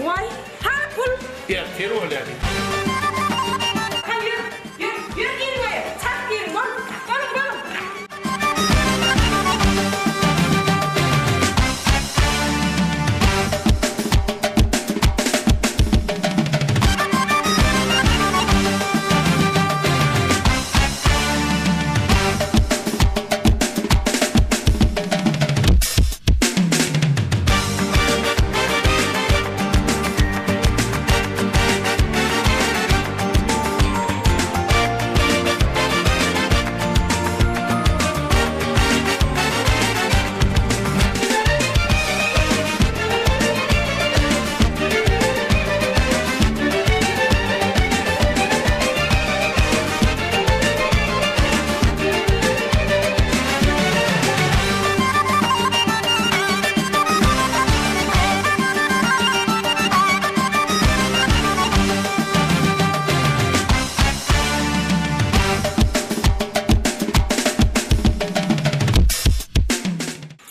Vay, harpul. Ya terör yani. Hadi yürü girin oraya. Çak girin, varın.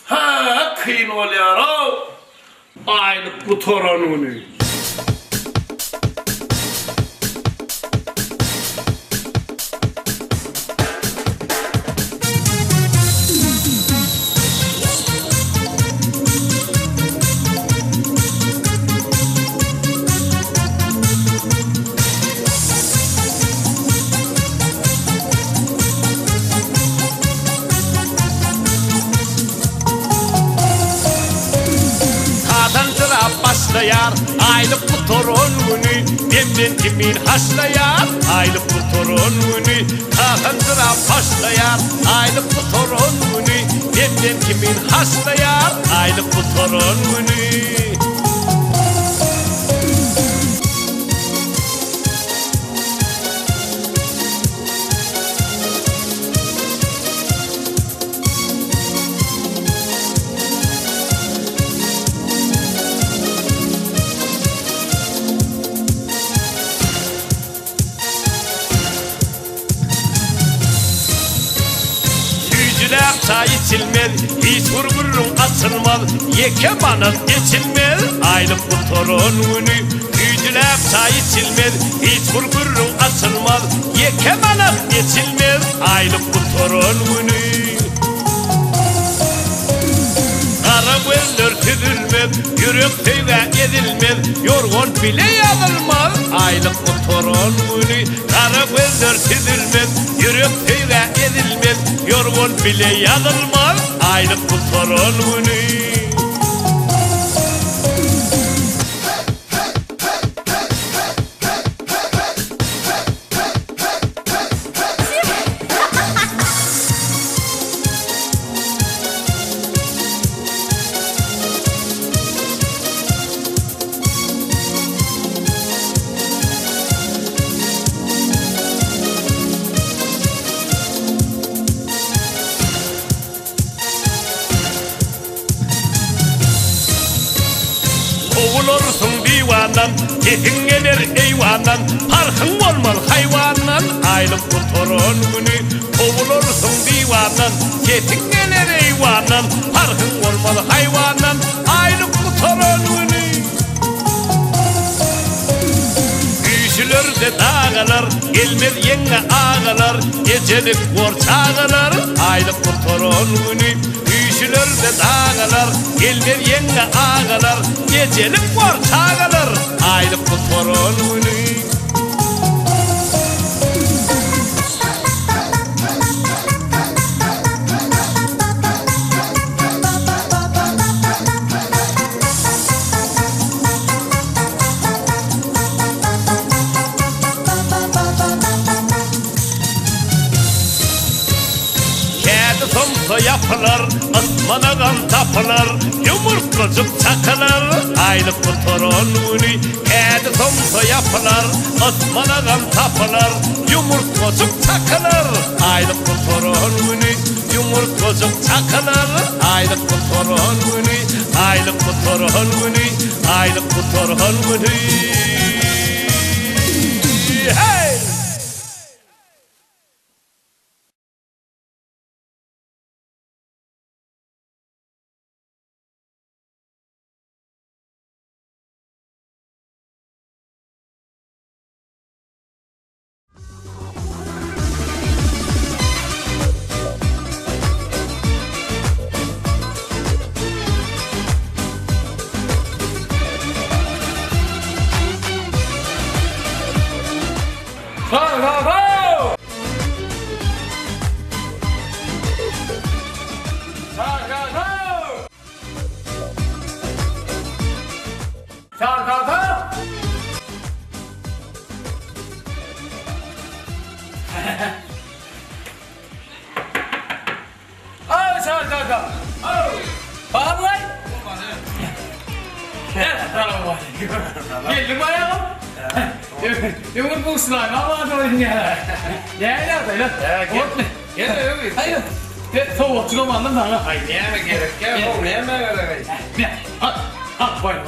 Ha kıyın oluyor o. Aylık bu torununu. Kazancıra başlayar aylık bu torununu, demden kimin haşlayar aylık bu torununu. Kazancıra başlayar aylık bu torununu, demden kimin haşlayar aylık bu torununu. Tüycüler çay içilmez, hiç vurgurun atılmaz, yeke bana geçilmez aylık bu torununu. Tüycüler çay içilmez, hiç vurgurun atılmaz, yeke bana geçilmez aylık bu torununu. Kara gözler tüdülmez, yürek teyve edilmez, yorgun bile yazılmaz aylık bu torununu. Kara gözler tüdülmez, yürek teyve edilmez, yorgun bile yazılmaz aylık bu torununu. Kovulursun divandan, yetin gelir eyvandan, parkın olmaz hayvandan aylık bu torununu. Kovulursun divandan, yetin gelir eyvandan, parkın olmaz hayvandan aylık bu torununu. Büyüsülerde dağlar, gelmez yenge ağalar, gecelik borç ağalar aylık bu torununu. Büyüsülerde dağlar, gelmez yenge ağalar, gecelik borç ağalar aylık bu torununu. Somsa yapılar, asmana kan tapılar, yumurtacık çakılar aylık bu torununu. Kedi somsa yapılar, asmana kan tapılar, yumurtacık çakılar aylık bu torununu. Yumurtacık çakılar aylık bu torununu, aylık bu torununu, aylık bu torununu. Hey! Geldim ayağım. Yumur bu ıslah. Ama doğru ya. Ya. Hayır. Soğuk çıkamadın da. Ay neyeme gerek ya? O neyeme gerek?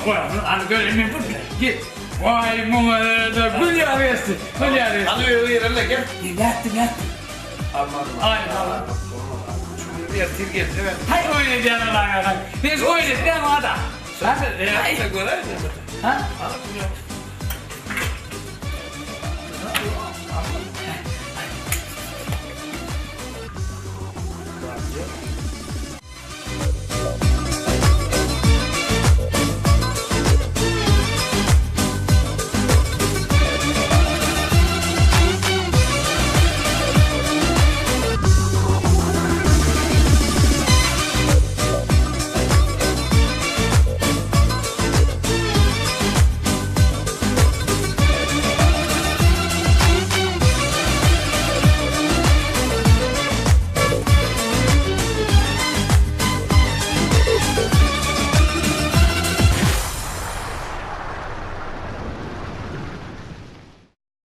Vay. Hani böyle mi bu? Git. Vay mumada gül yarıyorsun. Gül yarıyorsun. Hadi öyle gel. Yattım. Anladım. Aynen. Şunu bir tir getir. Evet. Hay öyle diyen lan. Biz öyle diyen adam. Sen de göre. Ha? Anlatmıyorum.